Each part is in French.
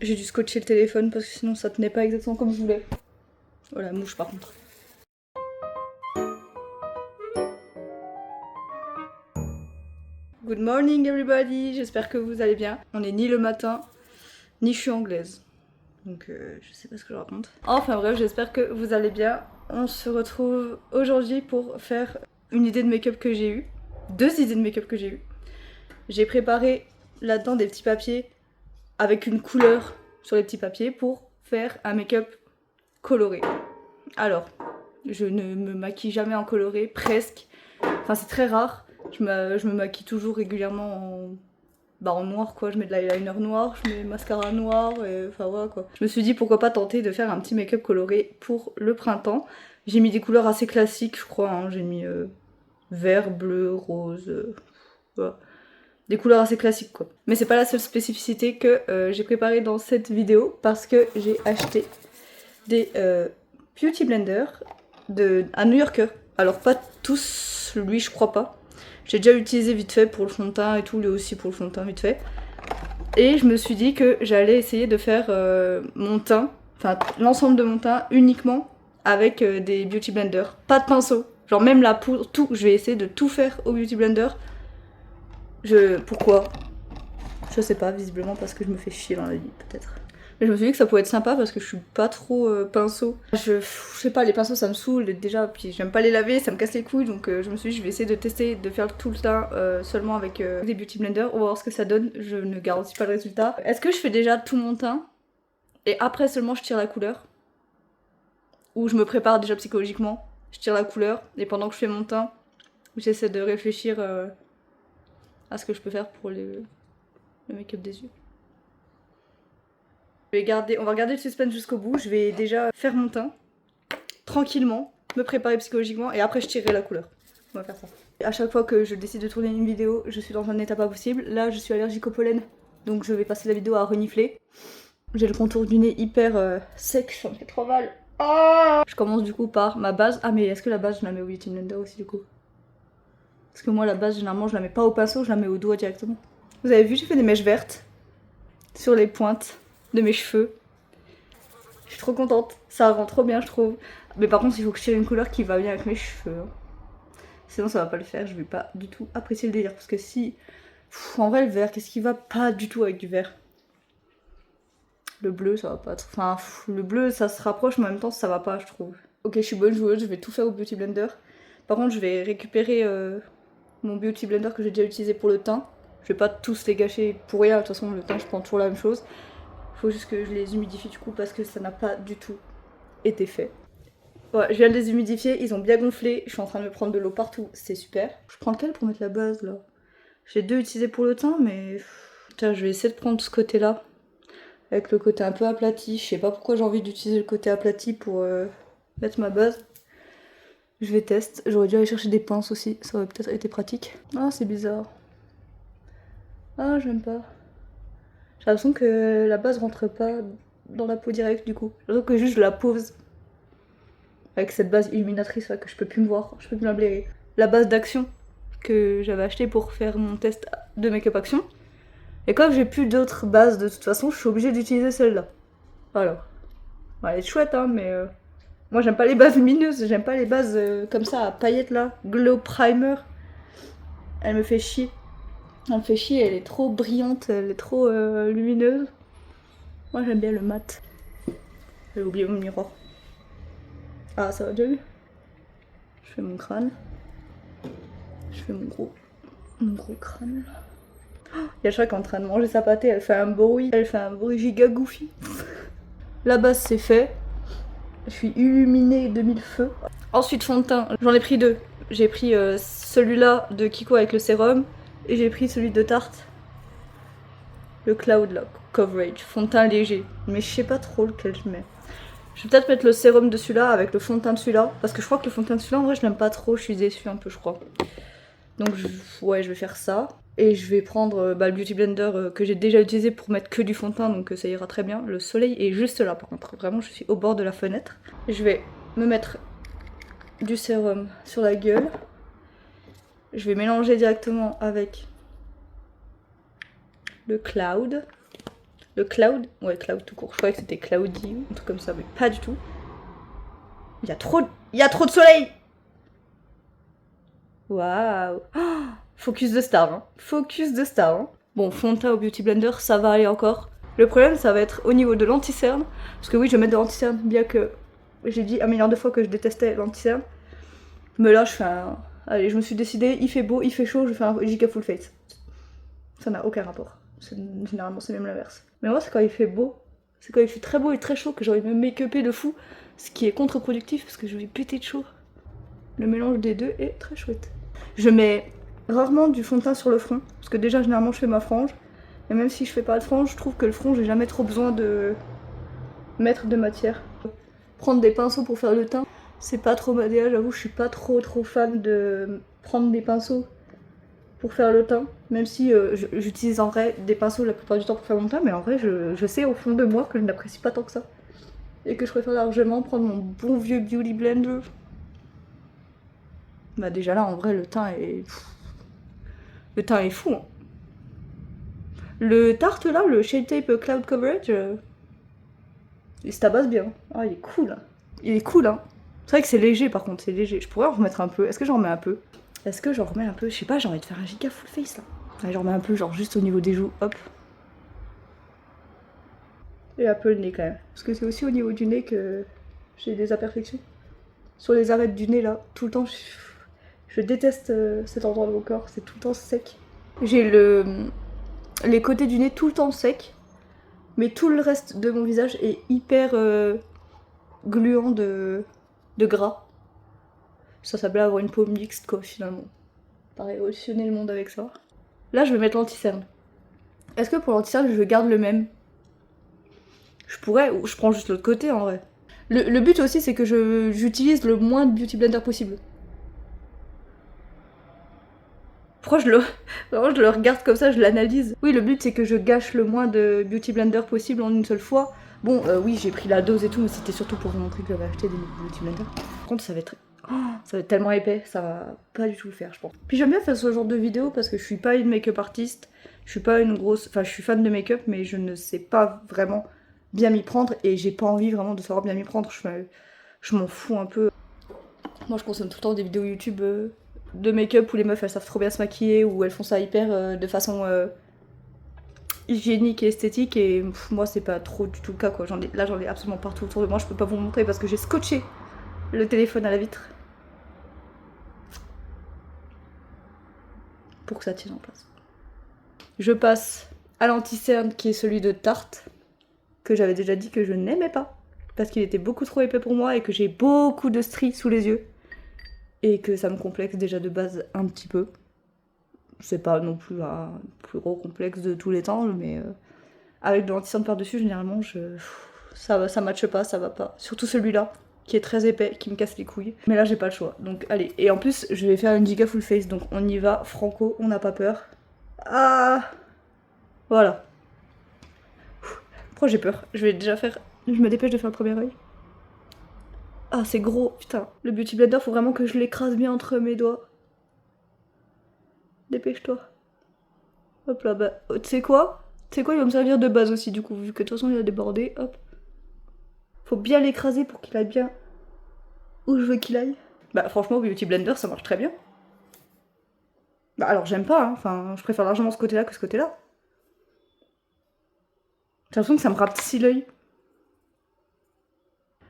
j'ai dû scotcher le téléphone parce que sinon ça tenait pas exactement comme je voulais. Voilà, mouche par contre. Good morning everybody, j'espère que vous allez bien. On est ni le matin, ni je suis anglaise. Donc je sais pas ce que je raconte. Enfin bref, j'espère que vous allez bien. On se retrouve aujourd'hui pour faire une idée de make-up que j'ai eue. 2 idées de make-up que j'ai eues. J'ai préparé là-dedans des petits papiers avec une couleur sur les petits papiers pour faire un make-up coloré. Alors, je ne me maquille jamais en coloré, presque. Enfin c'est très rare. Je me maquille toujours régulièrement en noir quoi, je mets de l'eyeliner noir, je mets mascara noir et enfin voilà quoi. Je me suis dit pourquoi pas tenter de faire un petit make-up coloré pour le printemps. J'ai mis des couleurs assez classiques je crois, hein. J'ai mis vert, bleu, rose, voilà. Des couleurs assez classiques quoi. Mais c'est pas la seule spécificité que j'ai préparée dans cette vidéo parce que j'ai acheté des beauty blenders à New Yorker. Alors pas tous, lui je crois pas. J'ai déjà utilisé vite fait pour le fond de teint et tout, lui aussi pour le fond de teint vite fait. Et je me suis dit que j'allais essayer de faire mon teint, enfin l'ensemble de mon teint uniquement avec des beauty blenders. Pas de pinceau, genre même la poudre, tout. Je vais essayer de tout faire au beauty blender. Pourquoi? Je sais pas, visiblement parce que je me fais chier dans la vie peut-être. Mais je me suis dit que ça pouvait être sympa parce que je suis pas trop pinceau. Je sais pas, les pinceaux ça me saoule déjà, puis j'aime pas les laver, ça me casse les couilles, donc je me suis dit je vais essayer de tester de faire tout le teint seulement avec des beauty blenders. On va voir ce que ça donne, je ne garantis pas le résultat. Est-ce que je fais déjà tout mon teint et après seulement je tire la couleur? Ou je me prépare déjà psychologiquement, je tire la couleur et pendant que je fais mon teint, j'essaie de réfléchir à ce que je peux faire pour le make-up des yeux. On va garder le suspense jusqu'au bout, je vais déjà faire mon teint, tranquillement, me préparer psychologiquement et après je tirerai la couleur. On va faire ça. À chaque fois que je décide de tourner une vidéo, je suis dans un état pas possible. Là je suis allergique au pollen, donc je vais passer la vidéo à renifler. J'ai le contour du nez hyper sec, ça me fait trop mal. Oh, je commence du coup par ma base. Ah mais est-ce que la base je la mets au beauty blender aussi du coup? Parce que moi la base généralement je la mets pas au pinceau, je la mets au doigt directement. Vous avez vu, j'ai fait des mèches vertes sur les pointes de mes cheveux. Je suis trop contente, ça rend trop bien je trouve. Mais par contre il faut que je tire une couleur qui va bien avec mes cheveux. Sinon ça va pas le faire, je vais pas du tout apprécier le délire. Parce que si... en vrai le vert, qu'est-ce qui va pas du tout avec du vert? Le bleu ça va pas être... Enfin le bleu ça se rapproche mais en même temps ça va pas je trouve. Ok je suis bonne joueuse, je vais tout faire au beauty blender. Par contre je vais récupérer mon beauty blender que j'ai déjà utilisé pour le teint. Je vais pas tous les gâcher pour rien, de toute façon le teint je prends toujours la même chose. Faut juste que je les humidifie du coup parce que ça n'a pas du tout été fait. Ouais, je viens de les humidifier, ils ont bien gonflé, je suis en train de me prendre de l'eau partout, c'est super. Je prends lequel pour mettre la base là? J'ai 2 utilisés pour le teint mais... Tiens, je vais essayer de prendre ce côté là. Avec le côté un peu aplati, je sais pas pourquoi j'ai envie d'utiliser le côté aplati pour mettre ma base. Je vais tester, j'aurais dû aller chercher des pinces aussi, ça aurait peut-être été pratique. Ah c'est bizarre. Ah j'aime pas. J'ai l'impression que la base rentre pas dans la peau directe du coup. J'ai l'impression que juste je la pose avec cette base illuminatrice là que je peux plus me voir, je peux plus la blairer. La base d'action que j'avais acheté pour faire mon test de make-up action. Et comme j'ai plus d'autres bases de toute façon, je suis obligée d'utiliser celle-là. Voilà. Bon, elle est chouette hein, mais moi j'aime pas les bases lumineuses, j'aime pas les bases comme ça à paillettes là. Glow Primer. Elle me fait chier. Elle me fait chier, elle est trop brillante, elle est trop lumineuse. Moi j'aime bien le mat. J'ai oublié mon miroir. Ah ça va déjà vu. Je fais mon crâne. Je fais mon gros crâne. Il y a Shaq en train de manger sa pâtée, elle fait un bruit giga goofy. La base c'est fait. Je suis illuminée de 1000 feux. Ensuite fond de teint, j'en ai pris 2. J'ai pris celui-là de Kiko avec le sérum et j'ai pris celui de Tarte. Le Cloud Lock Coverage, fond de teint léger. Mais je sais pas trop lequel je mets. Je vais peut-être mettre le sérum de celui-là avec le fond de teint de celui-là. Parce que je crois que le fond de teint de celui-là en vrai je l'aime pas trop, je suis déçue un peu je crois. Donc ouais je vais faire ça. Et je vais prendre le beauty blender que j'ai déjà utilisé pour mettre que du fond de teint, donc ça ira très bien. Le soleil est juste là par contre, vraiment je suis au bord de la fenêtre. Je vais me mettre du sérum sur la gueule. Je vais mélanger directement avec le Cloud. Le Cloud. Ouais, Cloud tout court. Je croyais que c'était Cloudy ou un truc comme ça, mais pas du tout. Il y a trop de soleil. Waouh. Oh, focus de star, hein. Focus de star, hein. Bon, fond de teint au Beauty Blender, ça va aller encore. Le problème, ça va être au niveau de l'anti-cerne. Parce que oui, je vais mettre de l'anti-cerne, bien que j'ai dit un milliard de fois que je détestais l'anti-cerne. Mais là, je fais un... Allez, je me suis décidée, il fait beau, il fait chaud, je fais un giga full face. Ça n'a aucun rapport. Généralement, c'est même l'inverse. Mais moi, c'est quand il fait beau, c'est quand il fait très beau et très chaud que j'ai envie de me make-upper de fou. Ce qui est contre-productif parce que je vais péter de chaud. Le mélange des deux est très chouette. Je mets rarement du fond de teint sur le front, parce que déjà généralement je fais ma frange, et même si je fais pas de frange, je trouve que le front j'ai jamais trop besoin de mettre de matière. Prendre des pinceaux pour faire le teint, c'est pas trop ma DA, j'avoue je suis pas trop fan de prendre des pinceaux pour faire le teint, même si j'utilise en vrai des pinceaux la plupart du temps pour faire mon teint, mais en vrai je sais au fond de moi que je n'apprécie pas tant que ça. Et que je préfère largement prendre mon bon vieux Beauty Blender. Bah déjà là en vrai le teint est... Le teint est fou hein. Le Tarte là, le Shade Tape Cloud Coverage, il se tabasse bien. Ah il est cool hein. Il est cool hein. C'est vrai que c'est léger par contre, c'est léger. Je pourrais en remettre un peu. Est-ce que j'en remets un peu? Est-ce que j'en remets un peu? Je sais pas, j'ai envie de faire un giga full face là. Ouais, j'en remets un peu genre juste au niveau des joues, hop. Et un peu le nez quand même. Parce que c'est aussi au niveau du nez que j'ai des imperfections. Sur les arêtes du nez là, tout le temps, je déteste cet endroit de mon corps, c'est tout le temps sec. J'ai les côtés du nez tout le temps sec, mais tout le reste de mon visage est hyper gluant de gras. Ça s'appelle avoir une peau mixte quoi finalement. Pas révolutionner le monde avec ça. Là je vais mettre l'anti-cerne. Est-ce que pour l'anti-cerne je garde le même? Je pourrais, ou je prends juste l'autre côté en vrai. Le but aussi c'est que j'utilise le moins de Beauty Blender possible. Pourquoi vraiment, je le regarde comme ça, je l'analyse. Oui, le but c'est que je gâche le moins de Beauty Blender possible en une seule fois. Bon, oui, j'ai pris la dose et tout, mais c'était surtout pour vous montrer que j'avais acheté des Beauty Blender. Par contre, ça va être... Oh, ça va être tellement épais, ça va pas du tout le faire, je pense. Puis j'aime bien faire ce genre de vidéo parce que je suis pas une make-up artiste, je suis pas une grosse... Enfin, je suis fan de make-up, mais je ne sais pas vraiment bien m'y prendre et j'ai pas envie vraiment de savoir bien m'y prendre. Je m'en fous un peu. Moi, je consomme tout le temps des vidéos YouTube... de make-up où les meufs elles savent trop bien se maquiller, où elles font ça hyper de façon hygiénique et esthétique, et moi c'est pas trop du tout le cas quoi. Là j'en ai absolument partout autour de moi, je peux pas vous montrer parce que j'ai scotché le téléphone à la vitre pour que ça tienne en place. Je passe à l'anti-cerne qui est celui de Tarte, que j'avais déjà dit que je n'aimais pas parce qu'il était beaucoup trop épais pour moi et que j'ai beaucoup de stries sous les yeux. Et que ça me complexe déjà de base un petit peu. C'est pas non plus un plus gros complexe de tous les temps, mais avec de l'anti-cerne par-dessus, généralement, ça matche pas, ça va pas. Surtout celui-là, qui est très épais, qui me casse les couilles. Mais là, j'ai pas le choix, donc allez. Et en plus, je vais faire une giga full face, donc on y va, franco, on n'a pas peur. Ah, voilà. Pourquoi j'ai peur? Je vais déjà faire... Je me dépêche de faire le premier œil. Ah, c'est gros, putain. Le Beauty Blender, faut vraiment que je l'écrase bien entre mes doigts. Dépêche-toi. Hop là, bah, tu sais quoi? Tu sais quoi, il va me servir de base aussi, du coup, vu que de toute façon il a débordé, hop. Faut bien l'écraser pour qu'il aille bien où je veux qu'il aille. Bah, franchement, Beauty Blender, ça marche très bien. Bah, alors j'aime pas, hein. Enfin, je préfère largement ce côté-là que ce côté-là. J'ai l'impression que ça me rapetit l'œil.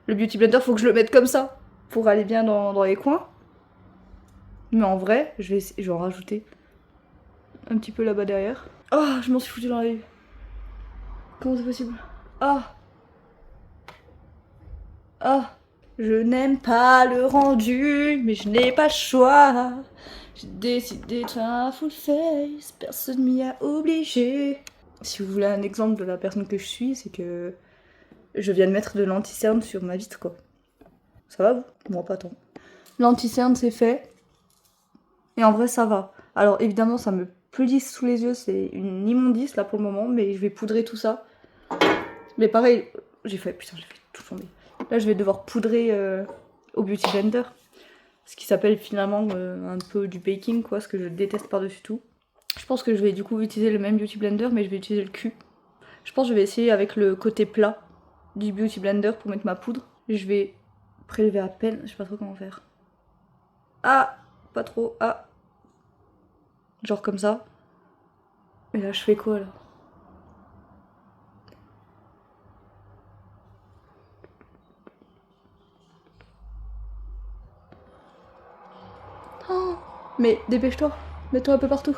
Le Beauty Blender, faut que je le mette comme ça, pour aller bien dans les coins. Mais en vrai, je vais en rajouter un petit peu là-bas derrière. Oh, je m'en suis foutu dans l'œil. Comment c'est possible? Ah. Ah. Je n'aime pas le rendu, mais je n'ai pas le choix. J'ai décidé de faire un full face, personne m'y a obligé. Si vous voulez un exemple de la personne que je suis, c'est que je viens de mettre de l'anti-cerne sur ma vitre, quoi. Ça va, vous? Moi, pas tant. L'anti-cerne, c'est fait. Et en vrai, ça va. Alors, évidemment, ça me plisse sous les yeux, c'est une immondice, là, pour le moment, mais je vais poudrer tout ça. Mais pareil, j'ai fait tout tomber. Là, je vais devoir poudrer au Beauty Blender. Ce qui s'appelle finalement un peu du baking, quoi, ce que je déteste par-dessus tout. Je pense que je vais du coup utiliser le même Beauty Blender, mais je vais utiliser le cul. Je pense que je vais essayer avec le côté plat du Beauty Blender pour mettre ma poudre. Je vais prélever à peine, je sais pas trop comment faire. Ah, pas trop, ah. Genre comme ça. Mais là je fais quoi là? Oh, mais dépêche-toi, mets-toi un peu partout.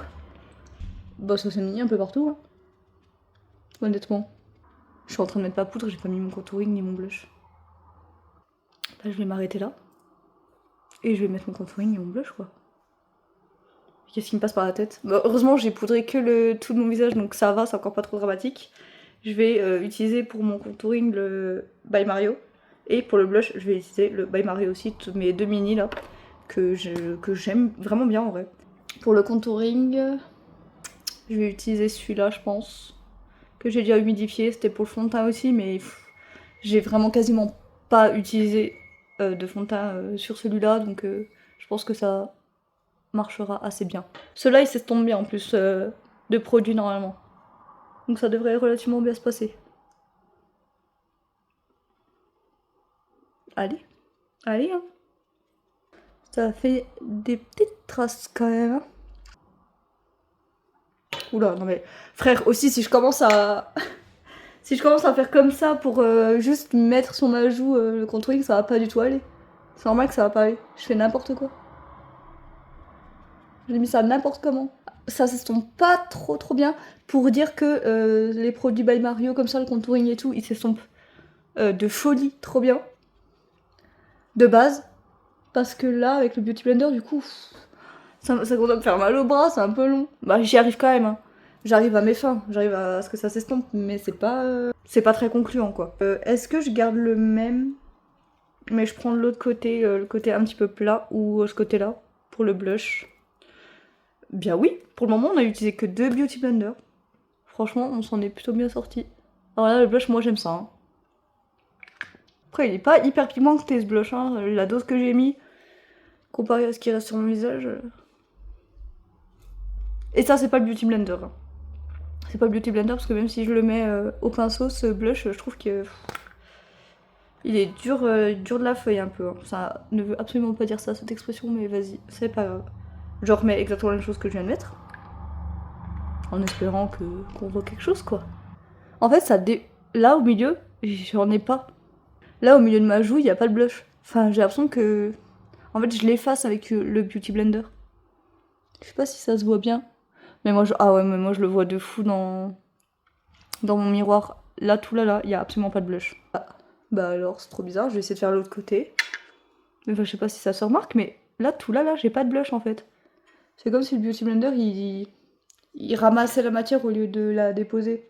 Bah ça s'est mis un peu partout, hein. Honnêtement. Je suis en train de mettre ma poudre, j'ai pas mis mon contouring ni mon blush. Là je vais m'arrêter là. Et je vais mettre mon contouring et mon blush quoi. Qu'est-ce qui me passe par la tête? Bah, heureusement j'ai poudré que tout de mon visage donc ça va, c'est encore pas trop dramatique. Je vais utiliser pour mon contouring le By Mario. Et pour le blush je vais utiliser le By Mario aussi, mes deux mini là. Que j'aime vraiment bien en vrai. Pour le contouring, je vais utiliser celui-là je pense. Que j'ai déjà humidifié, c'était pour le fond de teint aussi mais j'ai vraiment quasiment pas utilisé de fond de teint sur celui-là donc je pense que ça marchera assez bien. Celui-là il s'estompe bien en plus de produit normalement. Donc ça devrait relativement bien se passer. Allez, allez hein. Ça fait des petites traces quand même. Oula, non mais frère aussi si je commence à si je commence à faire comme ça pour juste mettre sur ma joue le contouring, ça va pas du tout aller. C'est normal que ça va pas aller. Je fais n'importe quoi. J'ai mis ça n'importe comment. Ça s'estompe pas trop bien pour dire que les produits By Mario comme ça, le contouring et tout, ils s'estompent de folie, trop bien. De base. Parce que là, avec le Beauty Blender, du coup, ça commence à me faire mal au bras, c'est un peu long. Bah j'y arrive quand même, hein. J'arrive à mes fins, j'arrive à ce que ça s'estompe, mais c'est pas très concluant quoi. Est-ce que je garde le même, mais je prends de l'autre côté, le côté un petit peu plat, ou ce côté-là, pour le blush? Bien oui, pour le moment on a utilisé que 2 Beauty Blender. Franchement, on s'en est plutôt bien sorti. Alors là, le blush, moi j'aime ça. Hein. Après, il est pas hyper pigmenté ce blush, hein. La dose que j'ai mis, comparé à ce qui reste sur mon visage. Et ça, c'est pas le Beauty Blender. Hein. C'est pas le Beauty Blender parce que même si je le mets au pinceau, ce blush, je trouve que. Il est dur, dur de la feuille un peu. Hein. Ça ne veut absolument pas dire ça, cette expression, mais vas-y, c'est pas grave. Je remets exactement la même chose que je viens de mettre. En espérant qu'on voit quelque chose, quoi. En fait, là, au milieu, j'en ai pas. Là, au milieu de ma joue, il n'y a pas de blush. Enfin, j'ai l'impression que... En fait, je l'efface avec le Beauty Blender. Je sais pas si ça se voit bien. Mais moi, ah ouais, mais moi, je le vois de fou dans mon miroir. Là, tout là, il n'y a absolument pas de blush. Ah, bah alors, c'est trop bizarre. Je vais essayer de faire l'autre côté. Mais enfin, je sais pas si ça se remarque, mais là, tout là, j'ai pas de blush, en fait. C'est comme si le Beauty Blender, il ramassait la matière au lieu de la déposer.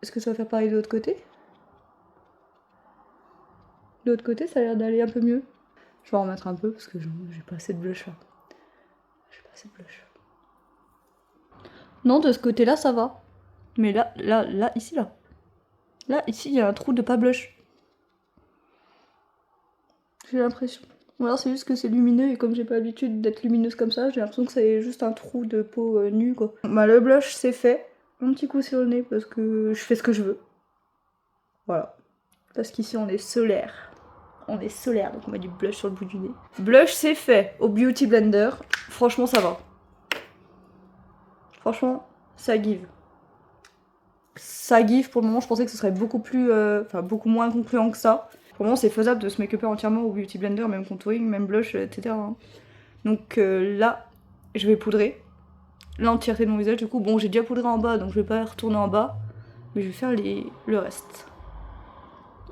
Est-ce que ça va faire pareil de l'autre côté? De l'autre côté, ça a l'air d'aller un peu mieux. Je vais en remettre un peu parce que j'ai pas assez de blush là. J'ai pas assez de blush. Non, de ce côté-là, ça va. Mais là, ici, là. Là, ici, il y a un trou de pas blush. J'ai l'impression. Ou alors c'est juste que c'est lumineux et comme j'ai pas l'habitude d'être lumineuse comme ça, j'ai l'impression que c'est juste un trou de peau nue quoi. Bah le blush c'est fait. Un petit coup sur le nez parce que je fais ce que je veux. Voilà. Parce qu'ici on est solaire. On est solaire donc on met du blush sur le bout du nez. Blush c'est fait au Beauty Blender. Franchement ça va. Franchement ça give. Ça give pour le moment je pensais que ce serait beaucoup plus... Enfin beaucoup moins concluant que ça. Pour le moment, c'est faisable de se make-upper entièrement au Beauty Blender, même contouring, même blush, etc. Donc là, je vais poudrer l'entièreté de mon visage. Du coup, bon, j'ai déjà poudré en bas, donc je vais pas retourner en bas. Mais je vais faire le reste.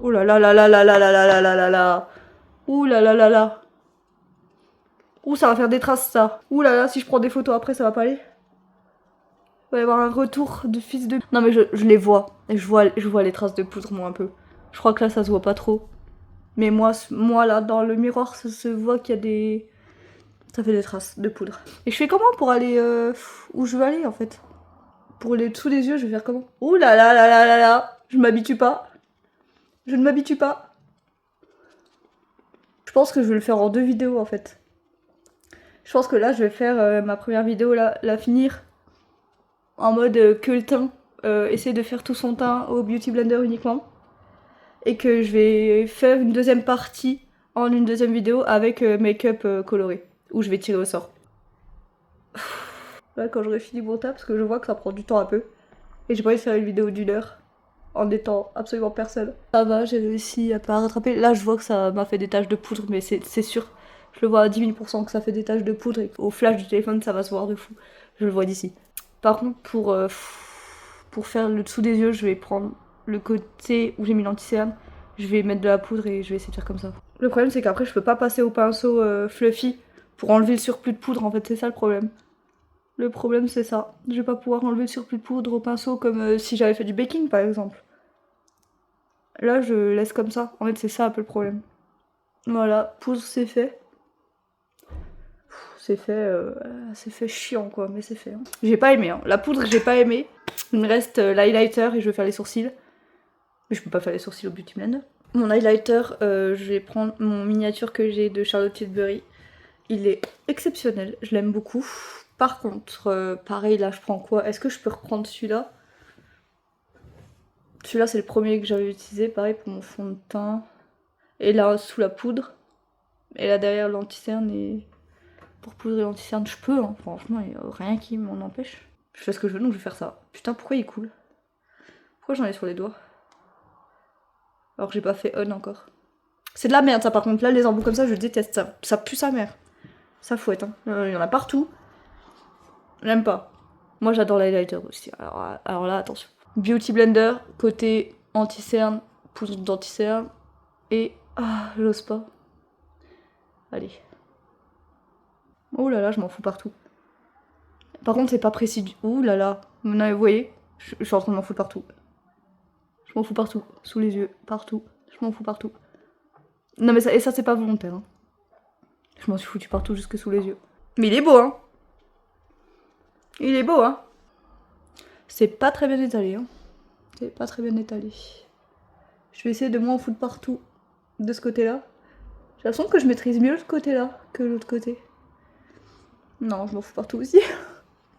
Oh là là là là là là là là là là là là. Ouh là là là là. Ouh, ça va faire des traces, ça. Ouh là là, si je prends des photos après, ça va pas aller. Il va y avoir un retour de fils de... Non mais je les vois. Je vois les traces de poudre, moi, un peu. Je crois que là, ça se voit pas trop. Mais moi là, dans le miroir, ça se voit qu'il y a des... Ça fait des traces de poudre. Et je fais comment pour aller où je veux aller, en fait? Pour les dessous des yeux, je vais faire comment? Ouh là là là là là là. Je m'habitue pas. Je ne m'habitue pas. Je pense que je vais le faire en 2 vidéos, en fait. Je pense que là, je vais faire ma première vidéo, là, la finir en mode que le teint. Essayer de faire tout son teint au Beauty Blender uniquement. Et que je vais faire une deuxième partie en une deuxième vidéo avec make-up coloré. Où je vais tirer au sort. Là, quand j'aurai fini mon tas, parce que je vois que ça prend du temps un peu. Et j'ai pas envie de faire une vidéo d'1 heure. En étant absolument personne. Ça va, j'ai réussi à pas rattraper. Là, je vois que ça m'a fait des taches de poudre, mais c'est sûr. Je le vois à 10 000 % que ça fait des taches de poudre et au flash du téléphone, ça va se voir de fou. Je le vois d'ici. Par contre, pour faire le dessous des yeux, je vais prendre le côté où j'ai mis l'anti-cerne. Je vais mettre de la poudre et je vais essayer de faire comme ça. Le problème, c'est qu'après, je peux pas passer au pinceau fluffy pour enlever le surplus de poudre. En fait, c'est ça le problème. Le problème, c'est ça. Je vais pas pouvoir enlever le surplus de poudre au pinceau comme si j'avais fait du baking, par exemple. Là, je laisse comme ça. En fait, c'est ça un peu le problème. Voilà, poudre, c'est fait. C'est fait chiant, quoi, mais c'est fait. Hein. J'ai pas aimé, hein. La poudre, j'ai pas aimé. Il me reste l'highlighter et je vais faire les sourcils. Mais je peux pas faire les sourcils au Beauty Blender. Mon highlighter, je vais prendre mon miniature que j'ai de Charlotte Tilbury. Il est exceptionnel, je l'aime beaucoup. Par contre, pareil, là, je prends quoi? Est-ce que je peux reprendre celui-là? Celui-là, c'est le premier que j'avais utilisé, pareil, pour mon fond de teint. Et là, sous la poudre. Et là, derrière l'anti-cerne et... Pour poudrer l'anti-cerne, je peux, hein. Franchement, il n'y a rien qui m'en empêche. Je fais ce que je veux, donc je vais faire ça. Putain, pourquoi il coule? Pourquoi j'en ai sur les doigts? Alors que j'ai pas fait on encore. C'est de la merde, ça, par contre. Là, les embouts comme ça, je déteste. Ça pue sa mère. Ça fouette, hein. Il y en a partout. J'aime pas. Moi, j'adore l'highlighter aussi. Alors là, attention. Beauty Blender, côté anti-cerne, poudre d'anti-cerne. Et... Ah, j'ose pas. Allez. Oh là là, je m'en fous partout. Par contre, c'est pas précis du... Ouh là là. Non, vous voyez, je suis en train de m'en foutre partout. Je m'en fous partout. Sous les yeux. Partout. Je m'en fous partout. Non mais ça, et ça c'est pas volontaire. Hein. Je m'en suis foutu partout jusque sous les yeux. Mais il est beau, hein. Il est beau, hein. C'est pas très bien étalé, hein. C'est pas très bien étalé. Je vais essayer de moins en foutre partout. De ce côté-là. J'ai l'impression que je maîtrise mieux ce côté-là que l'autre côté. Non, je m'en fous partout aussi.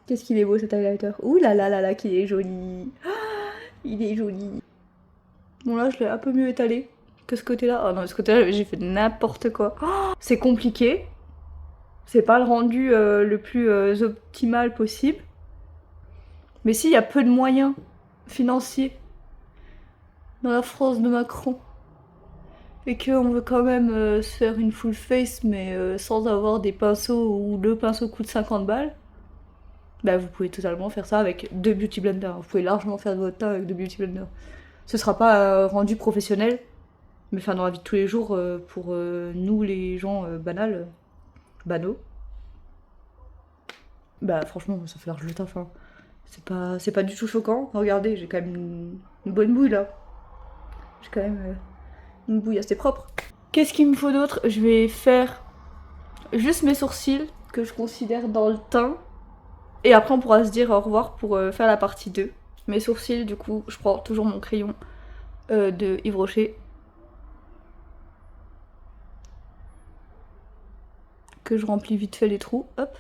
Qu'est-ce qu'il est beau cet highlighter. Ouh là là là là, qu'il est joli. Il est joli. Bon là, je l'ai un peu mieux étalé que ce côté-là. Oh non, ce côté-là, j'ai fait n'importe quoi. Oh, c'est compliqué. C'est pas le rendu le plus optimal possible. Mais s'il y a peu de moyens financiers dans la France de Macron et qu'on veut quand même se faire une full face mais sans avoir des pinceaux où le pinceau coûte 50 balles, bah vous pouvez totalement faire ça avec 2 Beauty Blender. Vous pouvez largement faire de votre teint avec 2 Beauty Blender. Ce sera pas rendu professionnel, mais enfin dans la vie de tous les jours pour nous les gens banaux. Bah franchement ça fait large le taf. Hein. C'est pas du tout choquant. Regardez, j'ai quand même une bonne bouille là. J'ai quand même une bouille assez propre. Qu'est-ce qu'il me faut d'autre? Je vais faire juste mes sourcils que je considère dans le teint. Et après on pourra se dire au revoir pour faire la partie 2. Mes sourcils, du coup, je prends toujours mon crayon de Yves Rocher. Que je remplis vite fait les trous. Hop.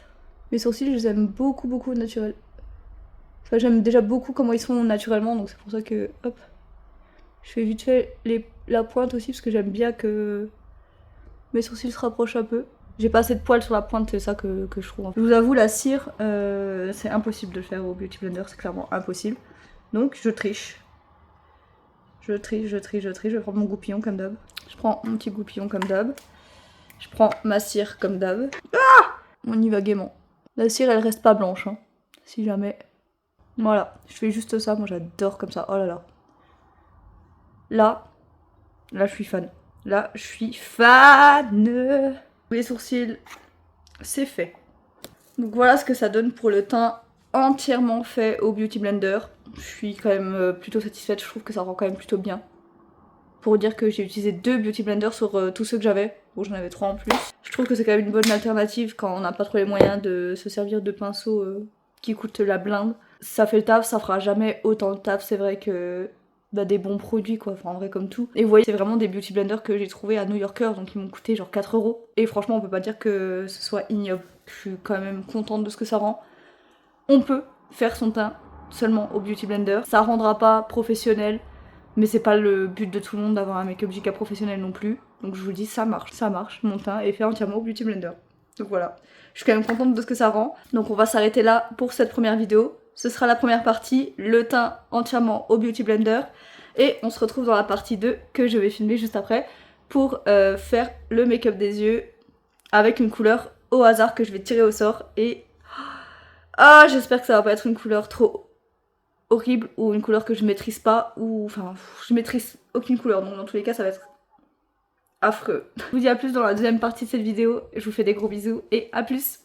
Mes sourcils, je les aime beaucoup, beaucoup naturels. Enfin, j'aime déjà beaucoup comment ils sont naturellement, donc c'est pour ça que, hop. Je fais vite fait la pointe aussi, parce que j'aime bien que mes sourcils se rapprochent un peu. J'ai pas assez de poils sur la pointe, c'est ça que je trouve. Je vous avoue, la cire, c'est impossible de le faire au Beauty Blender, c'est clairement impossible. Donc je triche. Je vais prendre mon goupillon comme d'hab. Je prends mon petit goupillon comme d'hab. Je prends ma cire comme d'hab. Ah! On y va gaiement. La cire, elle reste pas blanche, hein, si jamais. Voilà, je fais juste ça, moi j'adore comme ça, oh là là. Là, je suis fan. Là, je suis fan. Les sourcils, c'est fait. Donc voilà ce que ça donne pour le teint entièrement fait au Beauty Blender. Je suis quand même plutôt satisfaite, je trouve que ça rend quand même plutôt bien. Pour dire que j'ai utilisé 2 Beauty Blender sur tous ceux que j'avais. Bon, j'en avais 3 en plus. Je trouve que c'est quand même une bonne alternative quand on n'a pas trop les moyens de se servir de pinceaux qui coûtent la blinde. Ça fait le taf, ça fera jamais autant de taf. C'est vrai que des bons produits quoi, enfin en vrai comme tout. Et vous voyez, c'est vraiment des beauty blenders que j'ai trouvé à New Yorker, donc ils m'ont coûté genre 4 €. Et franchement, on peut pas dire que ce soit ignoble. Je suis quand même contente de ce que ça rend. On peut faire son teint seulement au beauty blender. Ça rendra pas professionnel, mais c'est pas le but de tout le monde d'avoir un make-up giga professionnel non plus. Donc je vous dis, ça marche. Mon teint est fait entièrement au beauty blender. Donc voilà, je suis quand même contente de ce que ça rend. Donc on va s'arrêter là pour cette première vidéo. Ce sera la première partie, le teint entièrement au beauty blender. Et on se retrouve dans la partie 2 que je vais filmer juste après pour faire le make-up des yeux avec une couleur au hasard que je vais tirer au sort. Et ah, j'espère que ça va pas être une couleur trop horrible ou une couleur que je maîtrise pas, ou enfin je maîtrise aucune couleur, donc dans tous les cas ça va être affreux. Je vous dis à plus dans la deuxième partie de cette vidéo, je vous fais des gros bisous et à plus.